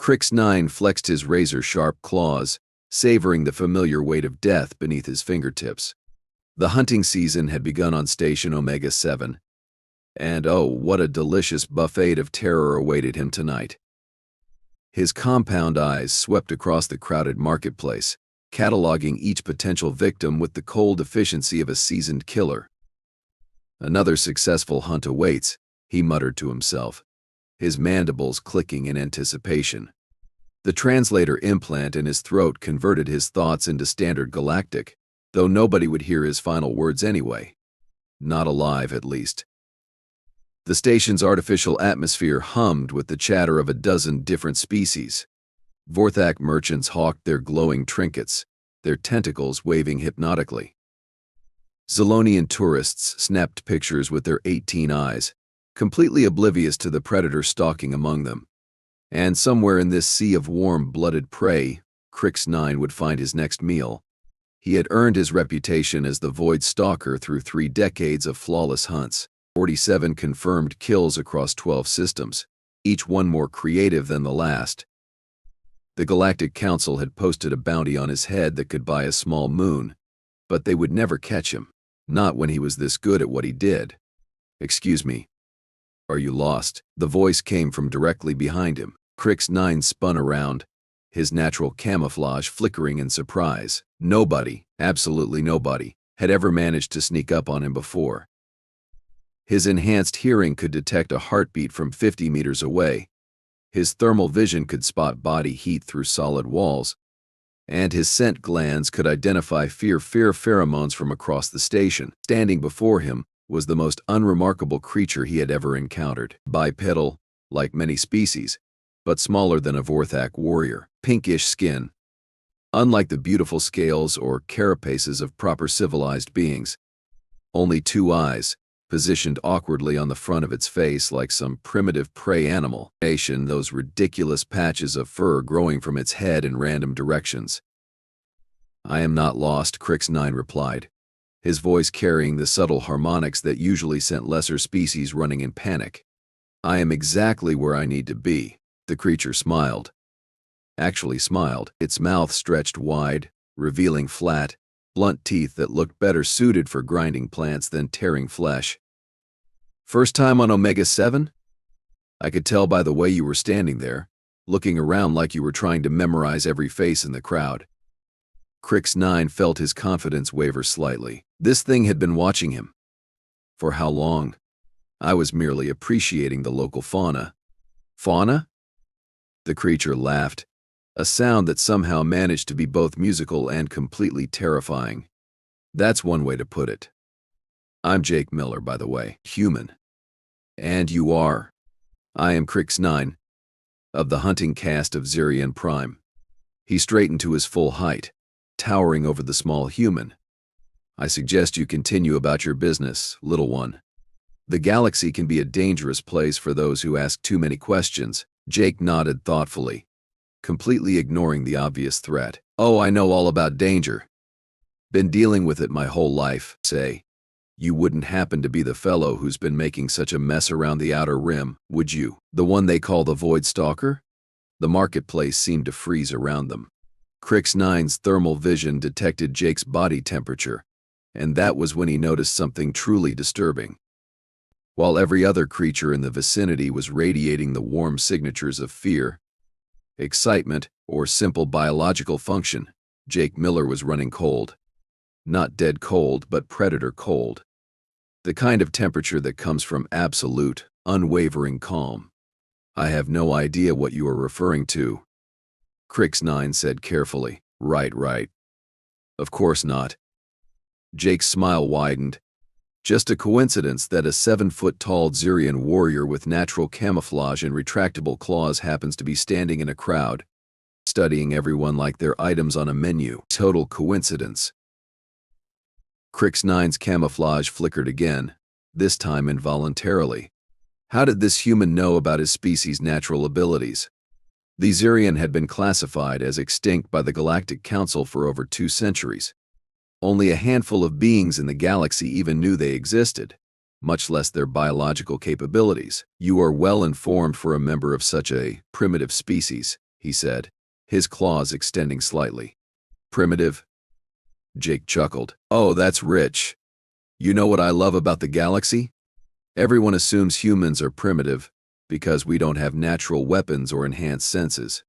Crix-9 flexed his razor-sharp claws, savoring the familiar weight of death beneath his fingertips. The hunting season had begun on Station Omega-7, and oh, what a delicious buffet of terror awaited him tonight. His compound eyes swept across the crowded marketplace, cataloging each potential victim with the cold efficiency of a seasoned killer. Another successful hunt awaits, he muttered to himself, his mandibles clicking in anticipation. The translator implant in his throat converted his thoughts into standard Galactic, though nobody would hear his final words anyway. Not alive, at least. The station's artificial atmosphere hummed with the chatter of a dozen different species. Vorthak merchants hawked their glowing trinkets, their tentacles waving hypnotically. Zolonian tourists snapped pictures with their 18 eyes, completely oblivious to the predator stalking among them. And somewhere in this sea of warm-blooded prey, Crix-9 would find his next meal. He had earned his reputation as the Void Stalker through 3 decades of flawless hunts, 47 confirmed kills across 12 systems, each one more creative than the last. The Galactic Council had posted a bounty on his head that could buy a small moon, but they would never catch him, not when he was this good at what he did. "Excuse me. Are you lost?" The voice came from directly behind him. Crix-9 spun around, his natural camouflage flickering in surprise. Nobody, absolutely nobody, had ever managed to sneak up on him before. His enhanced hearing could detect a heartbeat from 50 meters away. His thermal vision could spot body heat through solid walls, and his scent glands could identify fear pheromones from across the station. Standing before him was the most unremarkable creature he had ever encountered. Bipedal, like many species, but smaller than a Vorthak warrior. Pinkish skin. Unlike the beautiful scales or carapaces of proper civilized beings. Only 2 eyes, positioned awkwardly on the front of its face like some primitive prey animal. Those ridiculous patches of fur growing from its head in random directions. "I am not lost," Crix-9 replied, his voice carrying the subtle harmonics that usually sent lesser species running in panic. "I am exactly where I need to be." The creature smiled. Actually smiled, its mouth stretched wide, revealing flat, blunt teeth that looked better suited for grinding plants than tearing flesh. "First time on Omega-7? I could tell by the way you were standing there, looking around like you were trying to memorize every face in the crowd." Crix-9 felt his confidence waver slightly. This thing had been watching him. For how long? "I was merely appreciating the local fauna." "Fauna?" The creature laughed, a sound that somehow managed to be both musical and completely terrifying. "That's one way to put it. I'm Jake Miller, by the way. Human. And you are." "I am Crix-9, of the hunting caste of Zirian Prime." He straightened to his full height, towering over the small human. "I suggest you continue about your business, little one. The galaxy can be a dangerous place for those who ask too many questions." Jake nodded thoughtfully, completely ignoring the obvious threat. "Oh, I know all about danger. Been dealing with it my whole life. Say, you wouldn't happen to be the fellow who's been making such a mess around the Outer Rim, would you? The one they call the Void Stalker?" The marketplace seemed to freeze around them. Crix-9's thermal vision detected Jake's body temperature, and that was when he noticed something truly disturbing. While every other creature in the vicinity was radiating the warm signatures of fear, excitement, or simple biological function, Jake Miller was running cold. Not dead cold, but predator cold. The kind of temperature that comes from absolute, unwavering calm. "I have no idea what you are referring to," Crix-9 said carefully. Right. Of course not." Jake's smile widened. "Just a coincidence that a 7-foot-tall Zirian warrior with natural camouflage and retractable claws happens to be standing in a crowd, studying everyone like they're items on a menu. Total coincidence." Crix-9's camouflage flickered again, this time involuntarily. How did this human know about his species' natural abilities? The Zirian had been classified as extinct by the Galactic Council for over 2 centuries. Only a handful of beings in the galaxy even knew they existed, much less their biological capabilities. "You are well informed for a member of such a primitive species," he said, his claws extending slightly. Primitive? Jake chuckled. Oh, that's rich. You know what I love about the galaxy? Everyone assumes humans are primitive because we don't have natural weapons or enhanced senses.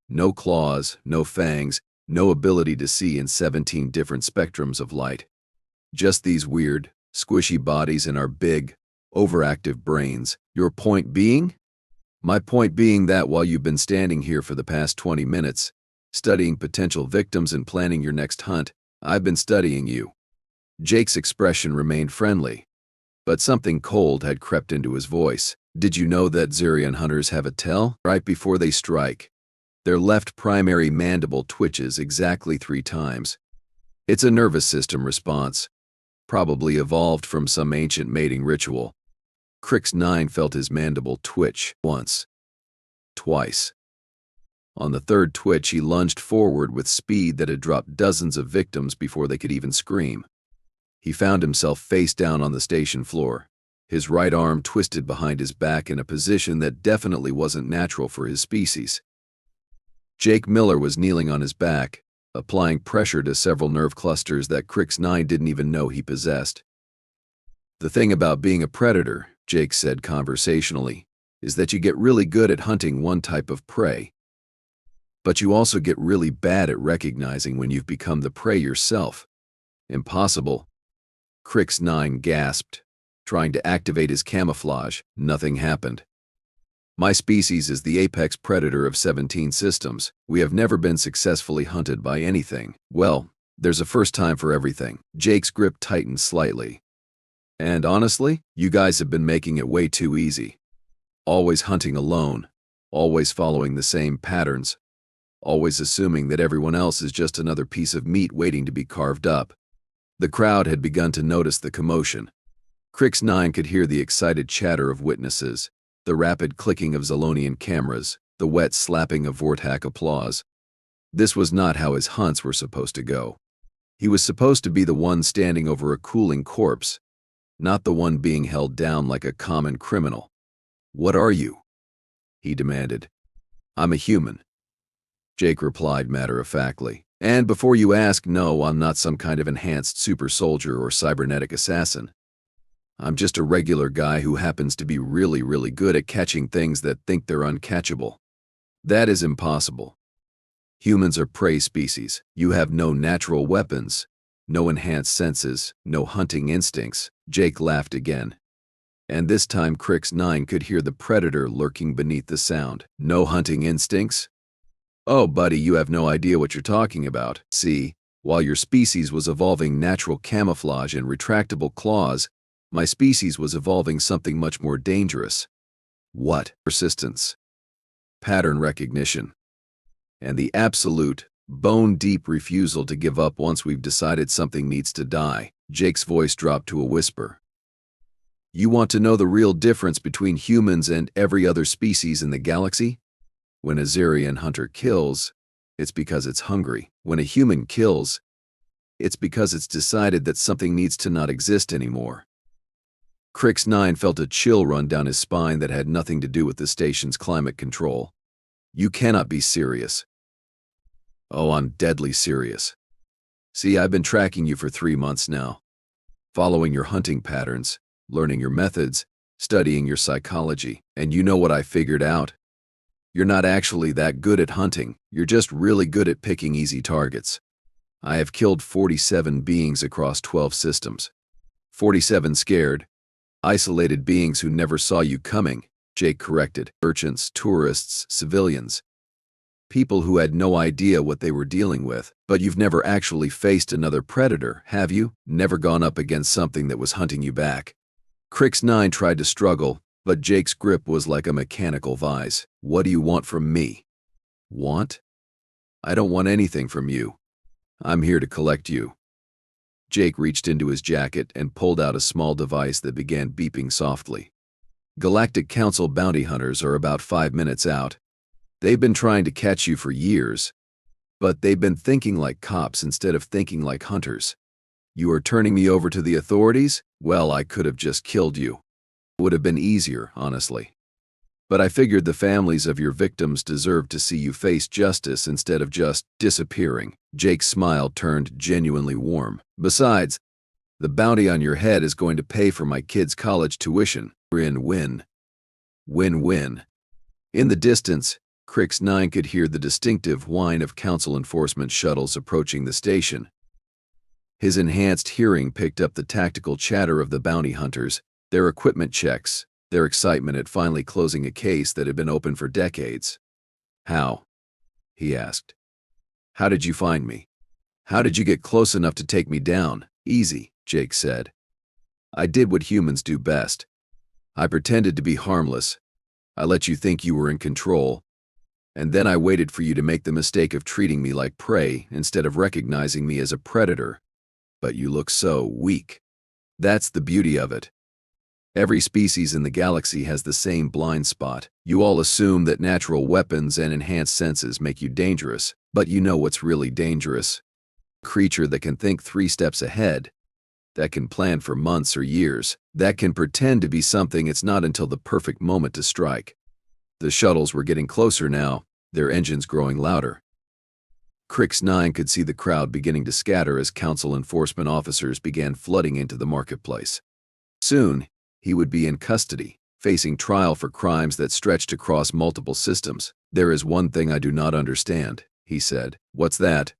No claws, no fangs, no ability to see in 17 different spectrums of light. Just these weird, squishy bodies in our big, overactive brains. Your point being? My point being that while you've been standing here for the past 20 minutes, studying potential victims and planning your next hunt, I've been studying you. Jake's expression remained friendly, but something cold had crept into his voice. Did you know that Xerion hunters have a tell? Right before they strike, their left primary mandible twitches exactly 3 times. It's a nervous system response, probably evolved from some ancient mating ritual. Crix 9 felt his mandible twitch once, twice. On the third twitch, he lunged forward with speed that had dropped dozens of victims before they could even scream. He found himself face down on the station floor, his right arm twisted behind his back in a position that definitely wasn't natural for his species. Jake Miller was kneeling on his back, applying pressure to several nerve clusters that Crix 9 didn't even know he possessed. The thing about being a predator, Jake said conversationally, is that you get really good at hunting one type of prey. But you also get really bad at recognizing when you've become the prey yourself. Impossible. Crix 9 gasped, trying to activate his camouflage. Nothing happened. My species is the apex predator of 17 systems. We have never been successfully hunted by anything. Well, there's a first time for everything. Jake's grip tightened slightly. And honestly, you guys have been making it way too easy. Always hunting alone, always following the same patterns, always assuming that everyone else is just another piece of meat waiting to be carved up. The crowd had begun to notice the commotion. Crix 9 could hear the excited chatter of witnesses, the rapid clicking of Zalonian cameras, the wet slapping of Vortak applause. This was not how his hunts were supposed to go. He was supposed to be the one standing over a cooling corpse, not the one being held down like a common criminal. What are you? He demanded. I'm a human, Jake replied matter-of-factly. And before you ask, no, I'm not some kind of enhanced super soldier or cybernetic assassin. I'm just a regular guy who happens to be really, really good at catching things that think they're uncatchable. That is impossible. Humans are prey species. You have no natural weapons, no enhanced senses, no hunting instincts. Jake laughed again. And this time Crix 9 could hear the predator lurking beneath the sound. No hunting instincts? Oh, buddy, you have no idea what you're talking about. See, while your species was evolving natural camouflage and retractable claws, my species was evolving something much more dangerous. What? Persistence, pattern recognition, and the absolute, bone-deep refusal to give up once we've decided something needs to die. Jake's voice dropped to a whisper. You want to know the real difference between humans and every other species in the galaxy? When a Xerion hunter kills, it's because it's hungry. When a human kills, it's because it's decided that something needs to not exist anymore. Crix 9 felt a chill run down his spine that had nothing to do with the station's climate control. You cannot be serious. Oh, I'm deadly serious. See, I've been tracking you for 3 months now, following your hunting patterns, learning your methods, studying your psychology. And you know what I figured out? You're not actually that good at hunting, you're just really good at picking easy targets. I have killed 47 beings across 12 systems. 47 scared, isolated beings who never saw you coming, Jake corrected. Merchants, tourists, civilians. People who had no idea what they were dealing with. But you've never actually faced another predator, have you? Never gone up against something that was hunting you back. Crix 9 tried to struggle, but Jake's grip was like a mechanical vise. What do you want from me? Want? I don't want anything from you. I'm here to collect you. Jake reached into his jacket and pulled out a small device that began beeping softly. Galactic Council bounty hunters are about 5 minutes out. They've been trying to catch you for years, but they've been thinking like cops instead of thinking like hunters. You are turning me over to the authorities? Well, I could have just killed you. Would have been easier, honestly. But I figured the families of your victims deserved to see you face justice instead of just disappearing. Jake's smile turned genuinely warm. Besides, the bounty on your head is going to pay for my kids' college tuition. Win-win. Win-win. In the distance, Crix 9 could hear the distinctive whine of council enforcement shuttles approaching the station. His enhanced hearing picked up the tactical chatter of the bounty hunters, their equipment checks, their excitement at finally closing a case that had been open for decades. "How?" he asked. "How did you find me? How did you get close enough to take me down?" "Easy," Jake said. "I did what humans do best. I pretended to be harmless. I let you think you were in control. And then I waited for you to make the mistake of treating me like prey instead of recognizing me as a predator. But you look so weak. That's the beauty of it. Every species in the galaxy has the same blind spot. You all assume that natural weapons and enhanced senses make you dangerous, but you know what's really dangerous? A creature that can think 3 steps ahead, that can plan for months or years, that can pretend to be something it's not until the perfect moment to strike." The shuttles were getting closer now, their engines growing louder. Crix 9 could see the crowd beginning to scatter as council enforcement officers began flooding into the marketplace. Soon, he would be in custody, facing trial for crimes that stretched across multiple systems. "There is one thing I do not understand," he said. "What's that?"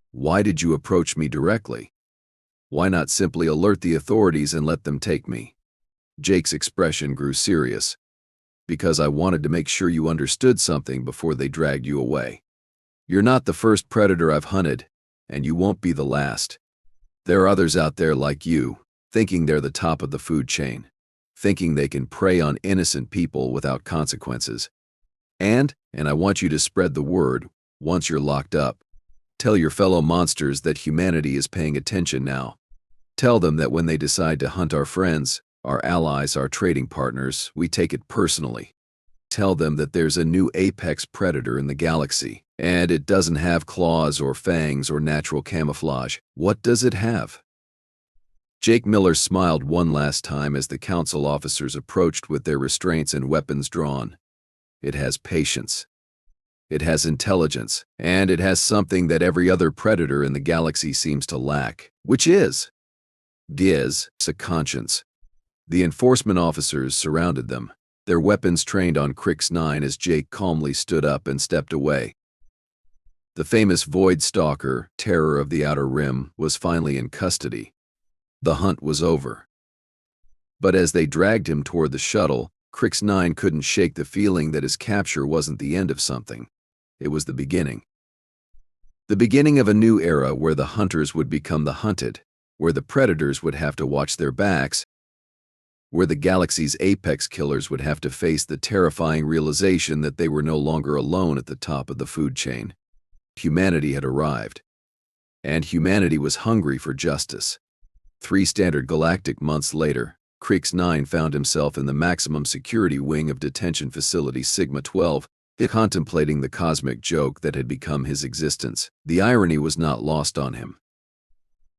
"Why did you approach me directly? Why not simply alert the authorities and let them take me?" Jake's expression grew serious. "Because I wanted to make sure you understood something before they dragged you away. You're not the first predator I've hunted, and you won't be the last. There are others out there like you, thinking they're the top of the food chain, thinking they can prey on innocent people without consequences. And I want you to spread the word once you're locked up. Tell your fellow monsters that humanity is paying attention now. Tell them that when they decide to hunt our friends, our allies, our trading partners, we take it personally. Tell them that there's a new apex predator in the galaxy, and it doesn't have claws or fangs or natural camouflage. What does it have?" Jake Miller smiled one last time as the council officers approached with their restraints and weapons drawn. "It has patience. It has intelligence, and it has something that every other predator in the galaxy seems to lack, which is a conscience." The enforcement officers surrounded them, their weapons trained on Crix 9 as Jake calmly stood up and stepped away. The famous Void Stalker, terror of the Outer Rim, was finally in custody. The hunt was over. But as they dragged him toward the shuttle, Crix 9 couldn't shake the feeling that his capture wasn't the end of something. It was the beginning. The beginning of a new era where the hunters would become the hunted, where the predators would have to watch their backs, where the galaxy's apex killers would have to face the terrifying realization that they were no longer alone at the top of the food chain. Humanity had arrived. And humanity was hungry for justice. 3 standard galactic months later, Crix 9 found himself in the maximum security wing of detention facility Sigma 12, contemplating the cosmic joke that had become his existence. The irony was not lost on him.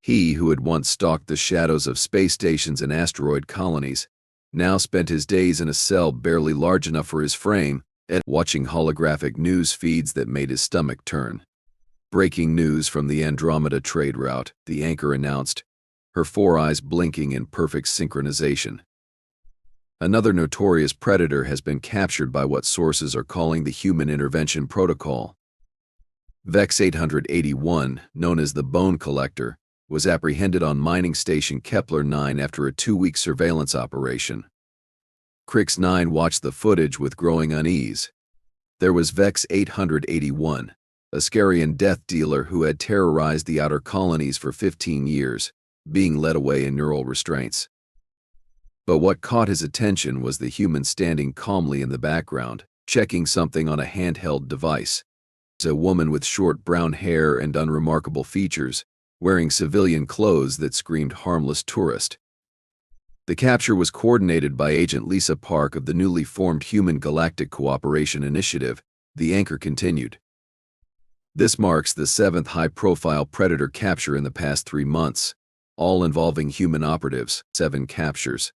He, who had once stalked the shadows of space stations and asteroid colonies, now spent his days in a cell barely large enough for his frame, watching holographic news feeds that made his stomach turn. "Breaking news from the Andromeda trade route," the anchor announced, her 4 eyes blinking in perfect synchronization. "Another notorious predator has been captured by what sources are calling the Human Intervention Protocol. Vex 881, known as the Bone Collector, was apprehended on mining station Kepler 9 after a 2-week surveillance operation." Crix 9 watched the footage with growing unease. There was Vex 881, a Scarian death dealer who had terrorized the outer colonies for 15 years, being led away in neural restraints. But what caught his attention was the human standing calmly in the background, checking something on a handheld device. A woman with short brown hair and unremarkable features, wearing civilian clothes that screamed harmless tourist. The capture was coordinated by Agent Lisa Park of the newly formed Human Galactic Cooperation Initiative, the anchor continued. "This marks the 7th high-profile predator capture in the past 3 months, all involving human operatives, 7 captures.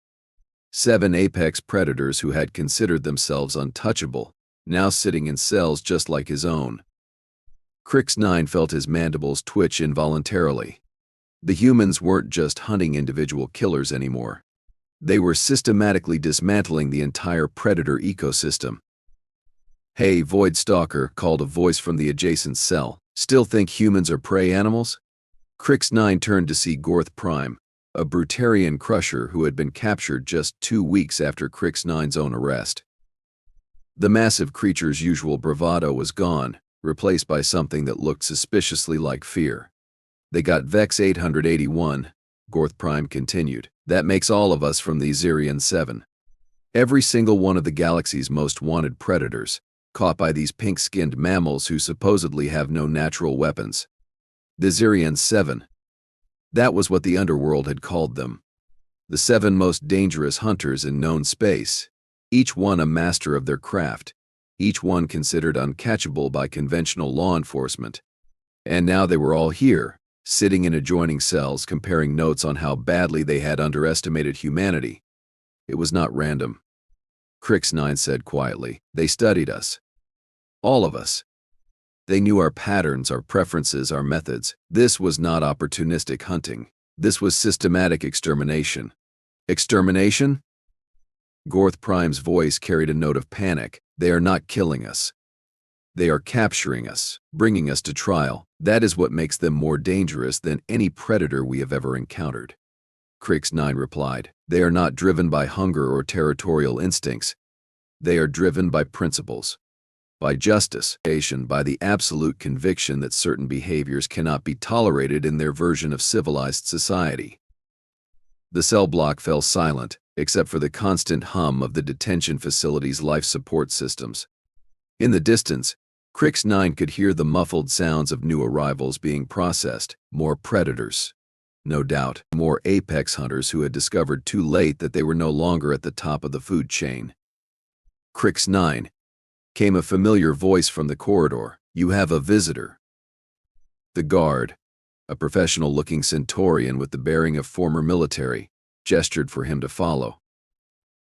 7 apex predators who had considered themselves untouchable, now sitting in cells just like his own. Crix 9 felt his mandibles twitch involuntarily. The humans weren't just hunting individual killers anymore. They were systematically dismantling the entire predator ecosystem. "Hey, Void Stalker," called a voice from the adjacent cell. "Still think humans are prey animals?" Crix 9 turned to see Gorth Prime, a Brutarian crusher who had been captured just 2 weeks after Crix 9's own arrest. The massive creature's usual bravado was gone, replaced by something that looked suspiciously like fear. "They got Vex 881, Gorth Prime continued. "That makes all of us from the Xerion 7. Every single one of the galaxy's most wanted predators, caught by these pink-skinned mammals who supposedly have no natural weapons. The Xerion 7. That was what the underworld had called them. The 7 most dangerous hunters in known space, each one a master of their craft, each one considered uncatchable by conventional law enforcement. And now they were all here, sitting in adjoining cells comparing notes on how badly they had underestimated humanity. It was not random," Crix 9 said quietly. "They studied us. All of us. They knew our patterns, our preferences, our methods. This was not opportunistic hunting. This was systematic extermination." "Extermination?" Gorth Prime's voice carried a note of panic. "They are not killing us. They are capturing us, bringing us to trial. That is what makes them more dangerous than any predator we have ever encountered." Crix 9 replied. "They are not driven by hunger or territorial instincts. They are driven by principles, by justice, by the absolute conviction that certain behaviors cannot be tolerated in their version of civilized society." The cell block fell silent, except for the constant hum of the detention facility's life support systems. In the distance, Crix 9 could hear the muffled sounds of new arrivals being processed. More predators. No doubt, more apex hunters who had discovered too late that they were no longer at the top of the food chain. "Crix 9, came a familiar voice from the corridor. "You have a visitor." The guard, a professional-looking Centaurian with the bearing of former military, gestured for him to follow.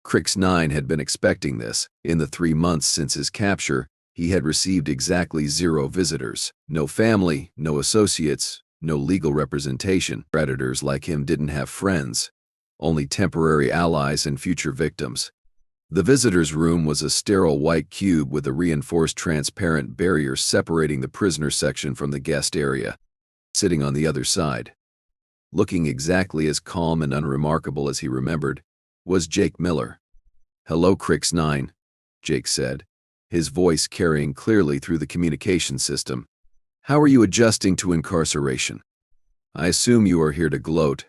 Crix 9 had been expecting this. In the 3 months since his capture, he had received exactly 0 visitors. No family, no associates, no legal representation. Predators like him didn't have friends, only temporary allies and future victims. The visitor's room was a sterile white cube with a reinforced transparent barrier separating the prisoner section from the guest area. Sitting on the other side, looking exactly as calm and unremarkable as he remembered, was Jake Miller. "Hello, Crix 9, Jake said, his voice carrying clearly through the communication system. "How are you adjusting to incarceration? I assume you are here to gloat."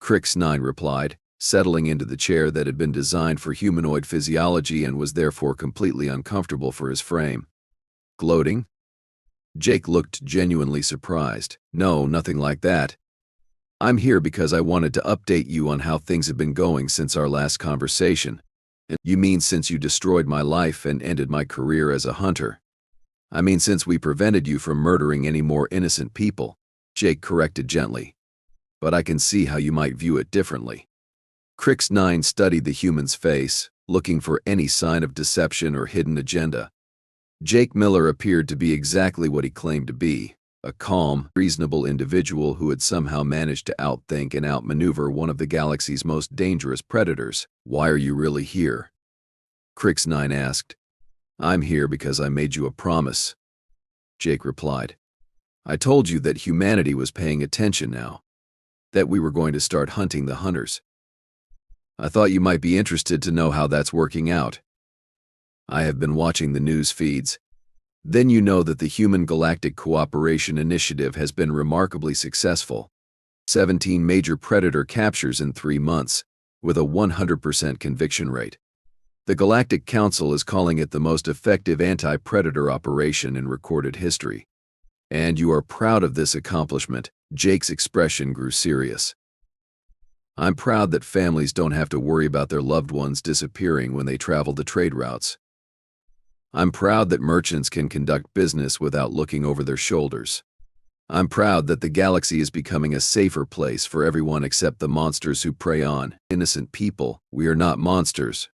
Crix 9 replied, settling into the chair that had been designed for humanoid physiology and was therefore completely uncomfortable for his frame. "Gloating?" Jake looked genuinely surprised. "No, nothing like that. I'm here because I wanted to update you on how things have been going since our last conversation." "You mean since you destroyed my life and ended my career as a hunter?" "I mean since we prevented you from murdering any more innocent people," Jake corrected gently. "But I can see how you might view it differently." Crix 9 studied the human's face, looking for any sign of deception or hidden agenda. Jake Miller appeared to be exactly what he claimed to be, a calm, reasonable individual who had somehow managed to outthink and outmaneuver one of the galaxy's most dangerous predators. "Why are you really here?" Crix 9 asked. "I'm here because I made you a promise," Jake replied. "I told you that humanity was paying attention now, that we were going to start hunting the hunters. I thought you might be interested to know how that's working out. I have been watching the news feeds. Then you know that the Human Galactic Cooperation Initiative has been remarkably successful. 17 major predator captures in 3 months, with a 100% conviction rate. The Galactic Council is calling it the most effective anti-predator operation in recorded history. And you are proud of this accomplishment." Jake's expression grew serious. "I'm proud that families don't have to worry about their loved ones disappearing when they travel the trade routes. I'm proud that merchants can conduct business without looking over their shoulders. I'm proud that the galaxy is becoming a safer place for everyone except the monsters who prey on innocent people. We are not monsters,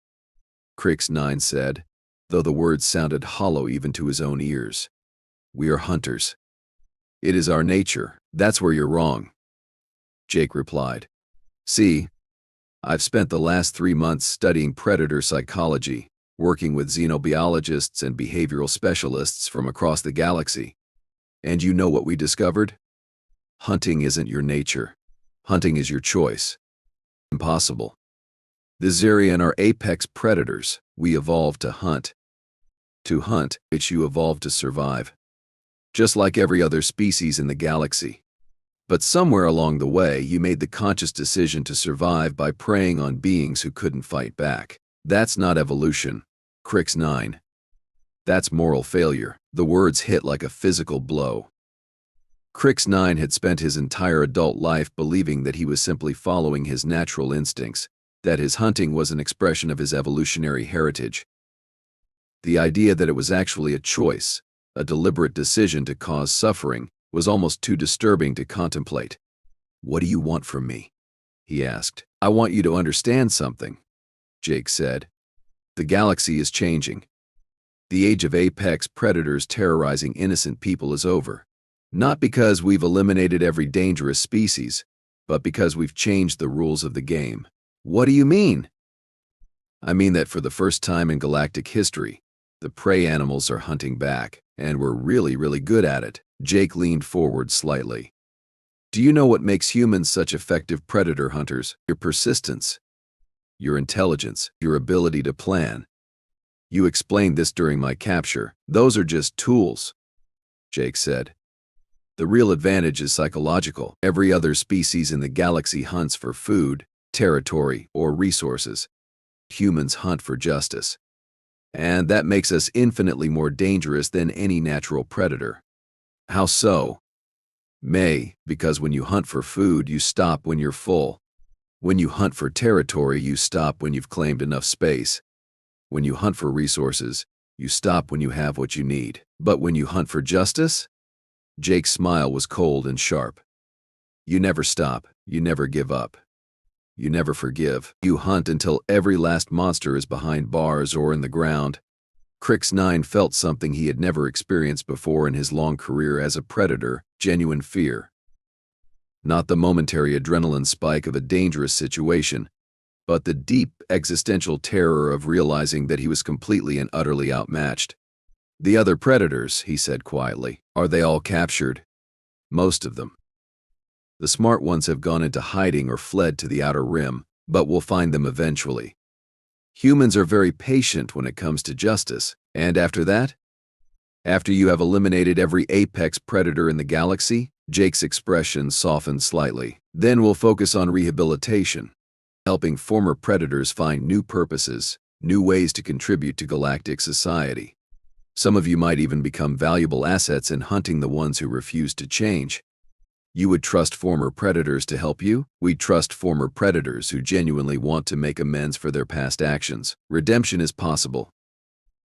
Crix 9 said, though the words sounded hollow even to his own ears. We are hunters. It is our nature. That's where you're wrong, Jake replied. See, I've spent the last 3 months studying predator psychology, working with xenobiologists and behavioral specialists from across the galaxy. And you know what we discovered? Hunting isn't your nature. Hunting is your choice. Impossible. The Zerian are apex predators. We evolved to hunt. To hunt, which you evolved to survive. Just like every other species in the galaxy. But somewhere along the way, you made the conscious decision to survive by preying on beings who couldn't fight back. That's not evolution, Crix 9. That's moral failure. The words hit like a physical blow. Crix 9 had spent his entire adult life believing that he was simply following his natural instincts, that his hunting was an expression of his evolutionary heritage. The idea that it was actually a choice, a deliberate decision to cause suffering, was almost too disturbing to contemplate. What do you want from me? He asked. I want you to understand something, Jake said. The galaxy is changing. The age of apex predators terrorizing innocent people is over. Not because we've eliminated every dangerous species, but because we've changed the rules of the game. What do you mean? I mean that for the first time in galactic history, the prey animals are hunting back, and we're really, really good at it. Jake leaned forward slightly. Do you know what makes humans such effective predator hunters? Your persistence, your intelligence, your ability to plan. You explained this during my capture. Those are just tools, Jake said. The real advantage is psychological. Every other species in the galaxy hunts for food, territory, or resources. Humans hunt for justice. And that makes us infinitely more dangerous than any natural predator. How so? Because when you hunt for food, you stop when you're full. When you hunt for territory, you stop when you've claimed enough space. When you hunt for resources, you stop when you have what you need. But when you hunt for justice? Jake's smile was cold and sharp. You never stop. You never give up. You never forgive. You hunt until every last monster is behind bars or in the ground. Crix 9 felt something he had never experienced before in his long career as a predator, genuine fear. Not the momentary adrenaline spike of a dangerous situation, but the deep existential terror of realizing that he was completely and utterly outmatched. The other predators, he said quietly, are they all captured? Most of them. The smart ones have gone into hiding or fled to the outer rim, but we'll find them eventually. Humans are very patient when it comes to justice, and after that? After you have eliminated every apex predator in the galaxy, Jake's expression softened slightly. Then we'll focus on rehabilitation, helping former predators find new purposes, new ways to contribute to galactic society. Some of you might even become valuable assets in hunting the ones who refuse to change. You would trust former predators to help you? We trust former predators who genuinely want to make amends for their past actions. Redemption is possible,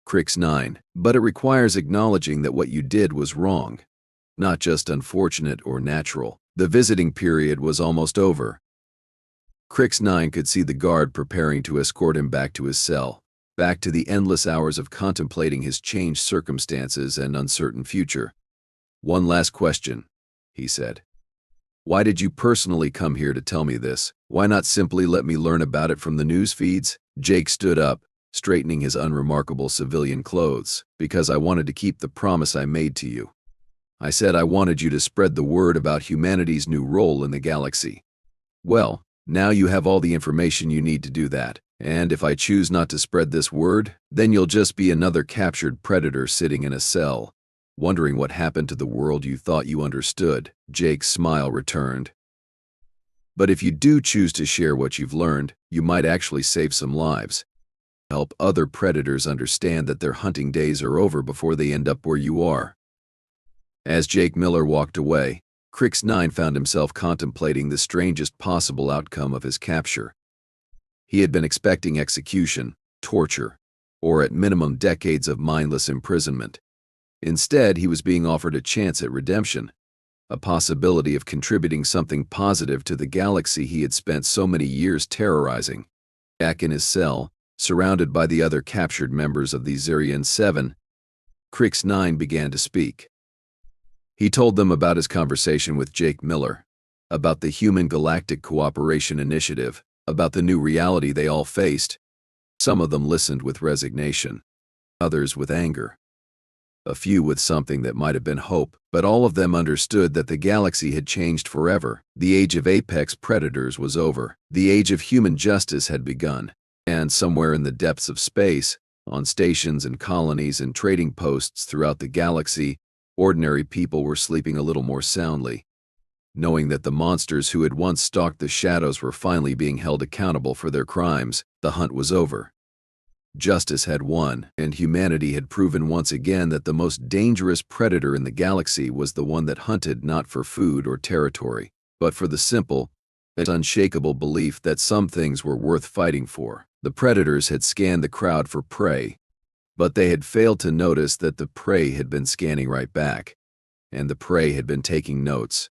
Crix 9, but it requires acknowledging that what you did was wrong, not just unfortunate or natural. The visiting period was almost over. Crix 9 could see the guard preparing to escort him back to his cell, back to the endless hours of contemplating his changed circumstances and uncertain future. One last question, he said. Why did you personally come here to tell me this? Why not simply let me learn about it from the news feeds? Jake stood up, straightening his unremarkable civilian clothes. Because I wanted to keep the promise I made to you. I said I wanted you to spread the word about humanity's new role in the galaxy. Well, now you have all the information you need to do that. And if I choose not to spread this word, then you'll just be another captured predator sitting in a cell, wondering what happened to the world you thought you understood. Jake's smile returned. But if you do choose to share what you've learned, you might actually save some lives. Help other predators understand that their hunting days are over before they end up where you are. As Jake Miller walked away, Crix 9 found himself contemplating the strangest possible outcome of his capture. He had been expecting execution, torture, or at minimum decades of mindless imprisonment. Instead, he was being offered a chance at redemption. a possibility of contributing something positive to the galaxy he had spent so many years terrorizing. Back in his cell, surrounded by the other captured members of the Zirian 7, Crix 9 began to speak. He told them about his conversation with Jake Miller, about the Human Galactic Cooperation Initiative, about the new reality they all faced. Some of them listened with resignation, others with anger, a few with something that might have been hope, but all of them understood that the galaxy had changed forever. The age of apex predators was over. The age of human justice had begun. And somewhere in the depths of space, on stations and colonies and trading posts throughout the galaxy, ordinary people were sleeping a little more soundly, knowing that the monsters who had once stalked the shadows were finally being held accountable for their crimes. The hunt was over. Justice had won, and humanity had proven once again that the most dangerous predator in the galaxy was the one that hunted not for food or territory, but for the simple, yet unshakable belief that some things were worth fighting for. The predators had scanned the crowd for prey, but they had failed to notice that the prey had been scanning right back, and the prey had been taking notes.